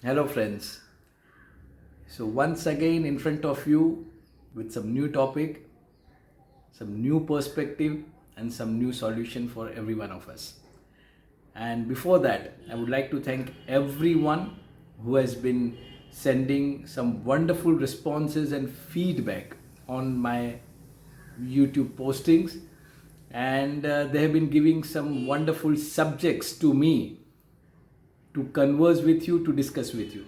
Hello, friends. So, once again, in front of you with some new topic, some new perspective, and some new solution for every one of us. And before that, I would like to thank everyone who has been sending some wonderful responses and feedback on my YouTube postings. And they have been giving some wonderful subjects to me to converse with you, to discuss with you.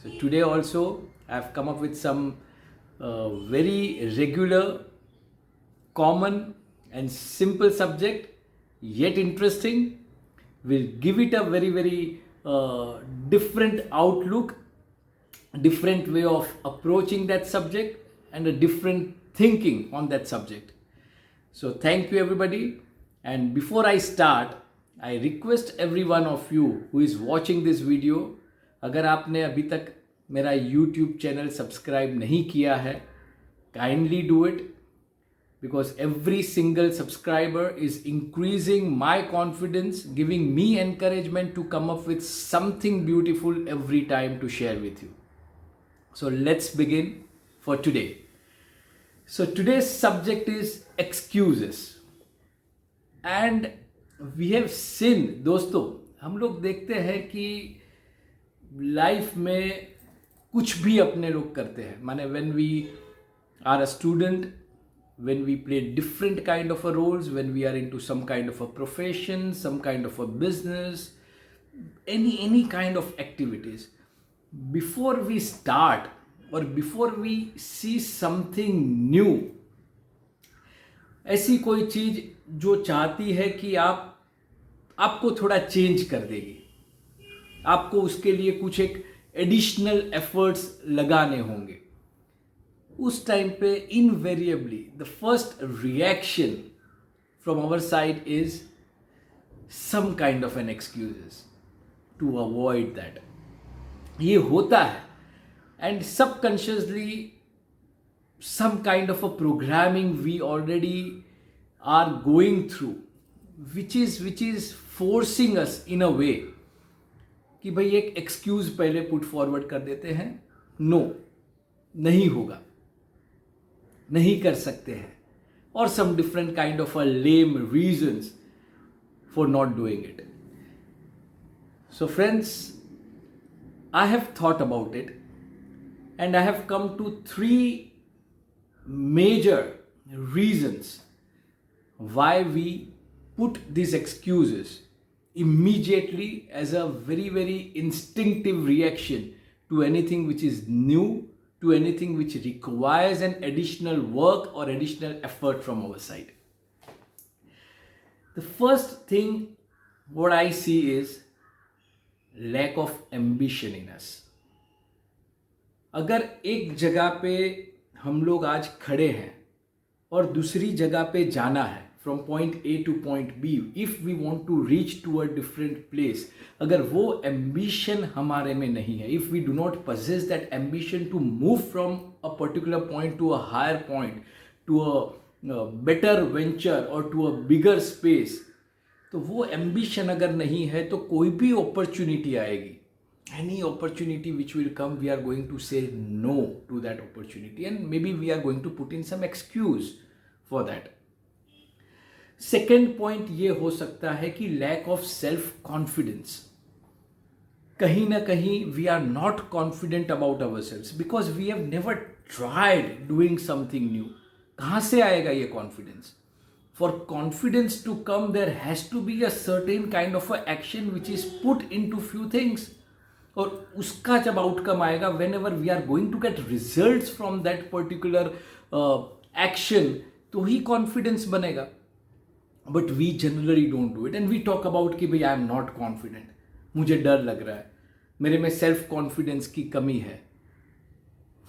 So today also I've come up with some very regular, common and simple subject, yet interesting. Will give it a very different outlook, different way of approaching that subject, and a different thinking on that subject. So thank you everybody. And before I start, I request every one of you who is watching this video, अगर आपने अभी तक मेरा YouTube channel subscribe नहीं किया है, kindly do it, because every single subscriber is increasing my confidence, giving me encouragement to come up with something beautiful every time to share with you. So let's begin for today. So today's subject is excuses. And we have seen, दोस्तों, हम लोग देखते हैं कि life में कुछ भी अपने लोग करते हैं. माने when we are a student, when we play different kind of a roles, when we are into some kind of a profession, some kind of a business, any kind of activities, before we start or before we see something new, ऐसी कोई चीज जो चाहती है कि आपको थोड़ा change कर देगी, आपको उसके लिए कुछ एक एडिशनल एफर्ट्स लगाने होंगे, उस टाइम पे invariably the first reaction from our side is some kind of an excuses to avoid that. ये होता है. And subconsciously some kind of a programming we already are going through, which is forcing us in a way कि भाई एक excuse पहले put forward कर देते हैं, नो नहीं होगा, नहीं कर सकते हैं, और some different kind of a lame reasons for not doing it. So friends, I have thought about it and I have come to 3 major reasons why we put these excuses immediately as a very instinctive reaction to anything which is new, to anything which requires an additional work or additional effort from our side. The first thing what I see is lack of ambition in us. अगर एक जगह पे हम लोग आज खड़े हैं और दूसरी जगह पे जाना है, from point A to point B, if we want to reach to a different place, अगर वो एम्बिशन हमारे में नहीं है, if we do not possess that ambition to move from a particular point to a higher point, to a better venture और to a bigger space, तो वो ambition अगर नहीं है तो कोई भी अपॉर्चुनिटी आएगी, any opportunity which will come, we are going to say no to that opportunity, and maybe we are going to put in some excuse for that. Second point ये हो सकता है कि lack of self confidence. कहीं ना कहीं we are not confident about ourselves because we have never tried doing something new. कहाँ से आएगा ये confidence? For confidence to come, there has to be a certain kind of a action which is put into few things. और उसका जब outcome आएगा, whenever we are going to get result from that particular action, तो ही confidence बनेगा. But we generally don't do it and we talk about कि भाई I am not confident, मुझे डर लग रहा है, मेरे में सेल्फ कॉन्फिडेंस की कमी है.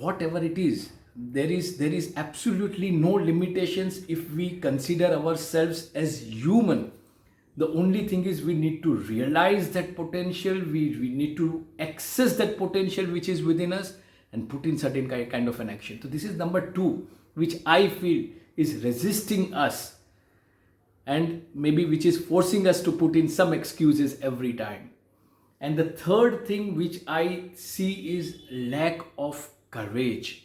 What ever it is, there is absolutely no limitations if we consider ourselves as human. The only thing is we need to realize that potential, we need to access that potential which is within us and put in certain kind of an action. So this is number 2 which I feel is resisting us and maybe which is forcing us to put in some excuses every time. And the third thing which I see is lack of courage.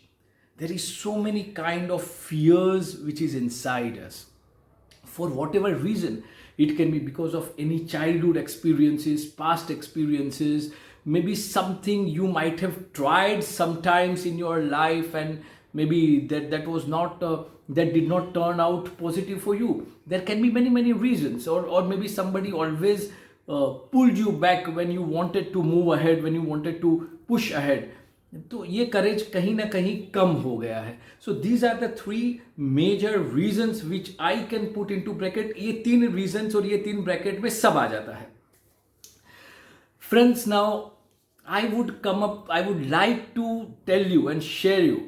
There is so many kind of fears which is inside us. For whatever reason, it can be because of any childhood experiences, past experiences, maybe something you might have tried sometimes in your life, and maybe that was not that did not turn out positive for you. There can be many reasons, or maybe somebody always pulled you back when you wanted to move ahead, when you wanted to push ahead. तो ये करेज कहीं ना कहीं कम हो गया है. So these are the 3 major reasons which I can put into bracket. ये 3 reasons और ये 3 ब्रैकेट में सब आ जाता है. Friends, now I would like to tell you and share you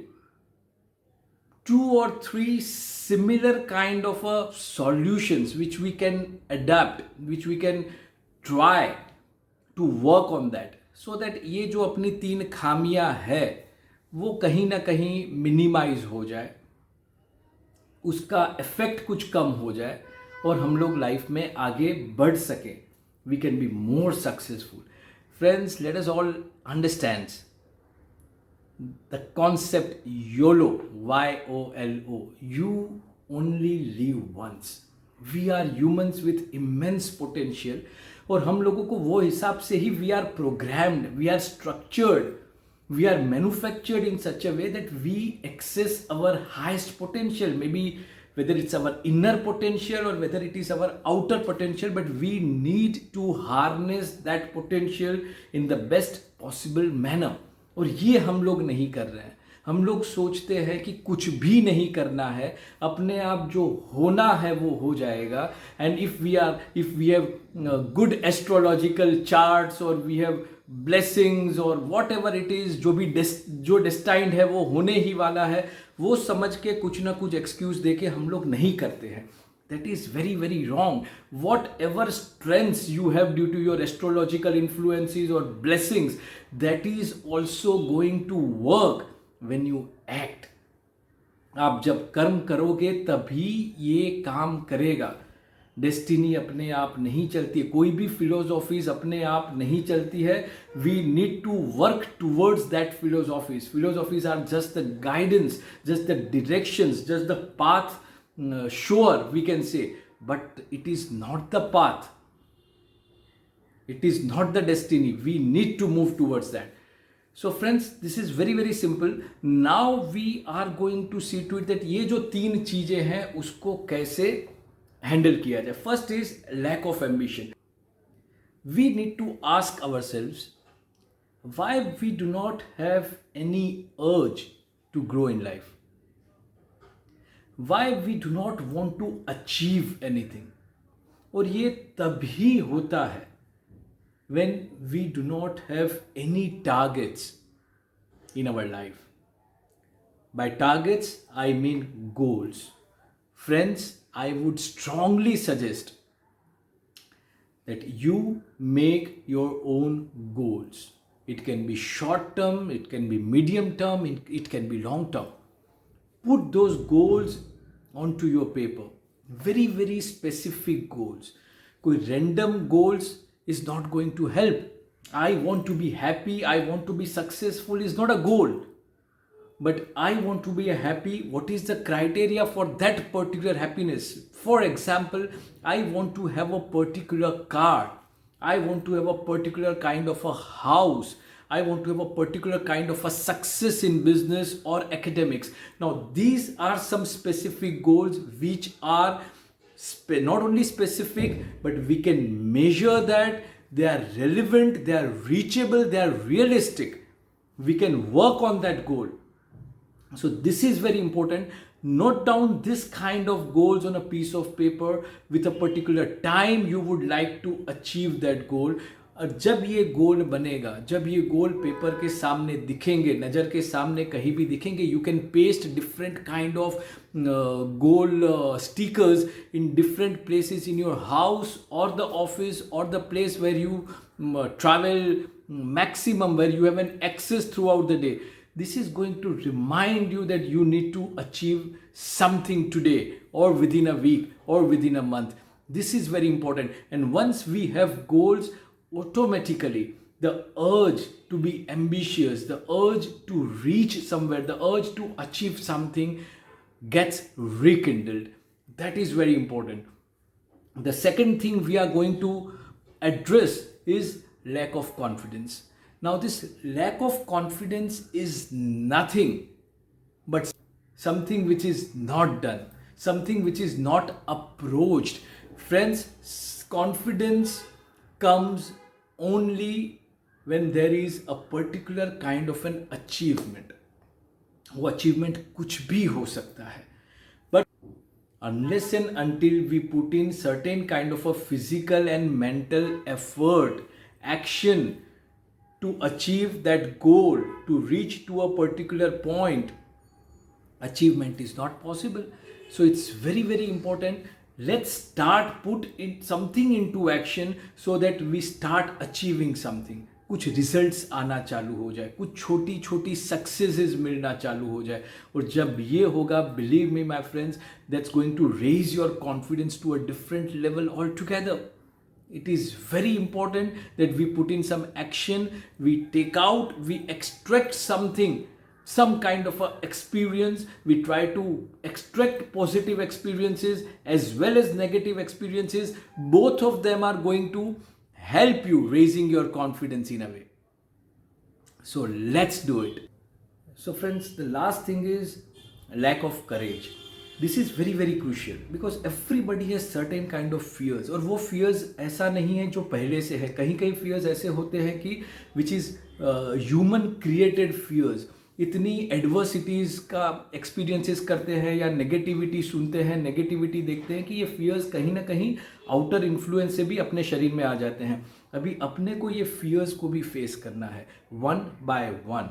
2 or 3 similar kind of solutions which we can adapt, which we can try to work on that, so that ये जो अपनी 3 खामियां है वो कहीं ना कहीं मिनिमाइज हो जाए, उसका इफेक्ट कुछ कम हो जाए और हम लोग लाइफ में आगे बढ़ सकें. We can be more successful. Friends, let us all understand the concept YOLO, Y-O-L-O. You only live once. We are humans with immense potential. और हम लोगों को वो हिसाब से ही we are programmed, we are structured, we are manufactured in such a way that we access our highest potential. Maybe whether it's our inner potential or whether it is our outer potential, but we need to harness that potential in the best possible manner. और ये हम लोग नहीं कर रहे हैं. हम लोग सोचते हैं कि कुछ भी नहीं करना है, अपने आप जो होना है वो हो जाएगा. And if we have good astrological charts और वी हैव ब्लेसिंग्स और वॉट एवर इट इज, जो डेस्टाइंड है वो होने ही वाला है, वो समझ के कुछ ना कुछ एक्सक्यूज देके हम लोग नहीं करते हैं. That is very wrong. Whatever strengths you have due to your astrological influences or blessings, that is also going to work when you act. आप जब कर्म करोगे तभी ये काम करेगा. डेस्टिनी अपने आप नहीं चलती है, कोई भी फिलोसॉफीज अपने आप नहीं चलती है. We need to work towards that philosophies. Philosophies are just the guidance, just the directions, just the path shower, we can say, but it is not the path, it is not the destiny. We need to move towards that. So friends, this is very simple. Now we are going to see to it that ये जो 3 चीजें हैं उसको कैसे handle किया जाए. First is lack of ambition. We need to ask ourselves why we do not have any urge to grow in life. Why we do not want to achieve anything. और ये तभी होता है when we do not have any targets in our life. By targets, I mean goals. Friends, I would strongly suggest that you make your own goals. It can be short term, it can be medium term, it can be long term. Put those goals onto your paper. Very specific goals. कोई random goals is not going to help. I want to be happy, I want to be successful is not a goal. But I want to be happy. What is the criteria for that particular happiness? For example, I want to have a particular car. I want to have a particular kind of a house. I want to have a particular kind of a success in business or academics. Now, these are some specific goals which are not only specific, but we can measure that. They are relevant, they are reachable, they are realistic. We can work on that goal. So this is very important. Note down this kind of goals on a piece of paper with a particular time you would like to achieve that goal. और जब ये गोल बनेगा, जब ये गोल paper के सामने दिखेंगे, नज़र के सामने कहीं भी दिखेंगे, you can paste different kind of goal stickers in different places in your house और द ऑफिस और the place where you travel maximum, where you have an access throughout the day. This is going to remind you that you need to achieve something today or within a week or within a month. This is very important. And once we have goals, automatically the urge to be ambitious, the urge to reach somewhere, the urge to achieve something gets rekindled. That is very important. The second thing we are going to address is lack of confidence. Now, this lack of confidence is nothing but something which is not done, something which is not approached. Friends, confidence comes only when there is a particular kind of an achievement. वो achievement कुछ भी हो सकता है, but unless and until we put in certain kind of a physical and mental effort, action to achieve that goal, to reach to a particular point, achievement is not possible. So it's very very important, let's start put in something into action so that we start achieving something. कुछ results आना चालू हो जाए, कुछ छोटी छोटी successes मिलना चालू हो जाए, और जब ये होगा, believe me my friends, that's going to raise your confidence to a different level all together. It is very important that we put in some action, we take out, we extract something, some kind of a experience. We try to extract positive experiences as well as negative experiences. Both of them are going to help you raising your confidence in a way. So let's do it. So friends, the last thing is lack of courage. This is very very crucial because everybody has certain kind of fears, और वो fears ऐसा नहीं है जो पहले से है. कहीं कहीं fears ऐसे होते हैं कि which is human created fears. इतनी एडवर्सिटीज़ का एक्सपीरियंसेस करते हैं या नेगेटिविटी सुनते हैं, नेगेटिविटी देखते हैं कि ये फियर्स कहीं ना कहीं आउटर इन्फ्लुएंस से भी अपने शरीर में आ जाते हैं. अभी अपने को ये फियर्स को भी फेस करना है one by one.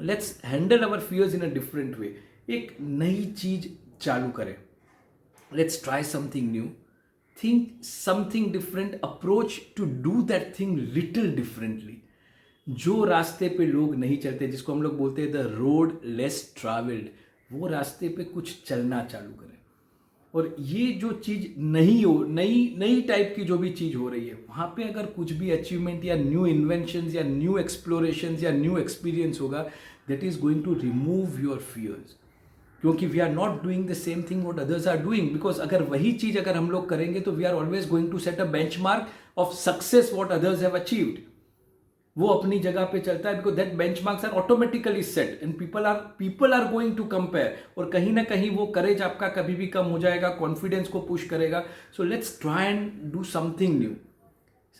Let's handle our fears in a different way. एक नई चीज़ चालू करें. Let's try something new, think something different, approach to do that thing little differently. जो रास्ते पे लोग नहीं चलते, जिसको हम लोग बोलते हैं द रोड लेस ट्रैवल्ड, वो रास्ते पे कुछ चलना चालू करें. और ये जो चीज़ नहीं हो, नई टाइप की जो भी चीज़ हो रही है, वहाँ पे अगर कुछ भी अचीवमेंट या न्यू इन्वेंशंस या न्यू एक्सप्लोरेशंस या न्यू एक्सपीरियंस होगा, that is going to remove your fears. क्योंकि we are not doing the same thing what others are doing. Because अगर वही चीज़ अगर हम लोग करेंगे तो we are always going to set a benchmark of success what others have achieved. वो अपनी जगह पे चलता है because that benchmarks are automatically set and people are going to compare. और कहीं ना कहीं वो करेज आपका कभी भी कम हो जाएगा, कॉन्फिडेंस को पुश करेगा. So let's try and do something new.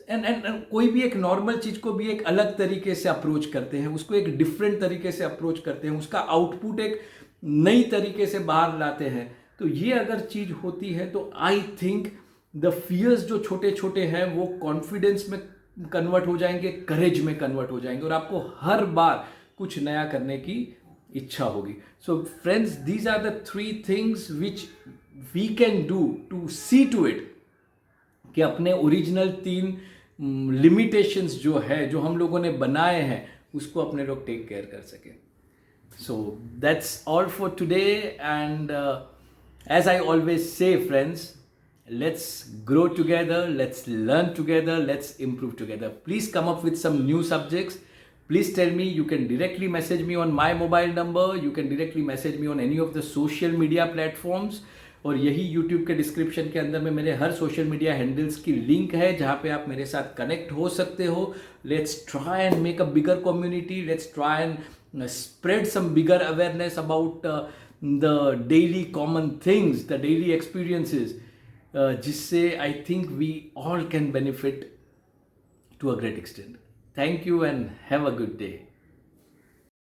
And कोई भी एक नॉर्मल चीज़ को भी एक अलग तरीके से अप्रोच करते हैं, उसको एक डिफरेंट तरीके से अप्रोच करते हैं, उसका आउटपुट एक नई तरीके से बाहर लाते हैं. तो ये अगर चीज़ होती है तो आई थिंक द फियर्स जो छोटे छोटे हैं वो कॉन्फिडेंस में कन्वर्ट हो जाएंगे, करेज में कन्वर्ट हो जाएंगे, और आपको हर बार कुछ नया करने की इच्छा होगी. So friends, these are the 3 things which we can do to see to it कि अपने ओरिजिनल 3 लिमिटेशंस जो है, जो हम लोगों ने बनाए हैं, उसको अपने लोग टेक केयर कर सकें. So that's all for today, and as I always say friends, let's grow together, let's learn together, let's improve together. Please come up with some new subjects. Please tell me. You can directly message me on my mobile number, you can directly message me on any of the social media platforms, और यही YouTube के description के अंदर में मेरे हर social media handles की link है जहाँ पे आप मेरे साथ कनेक्ट हो सकते हो. Let's try and make a bigger community. Let's try and spread some bigger awareness about the daily common things, the daily experiences, jisse I think we all can benefit to a great extent. Thank you and have a good day.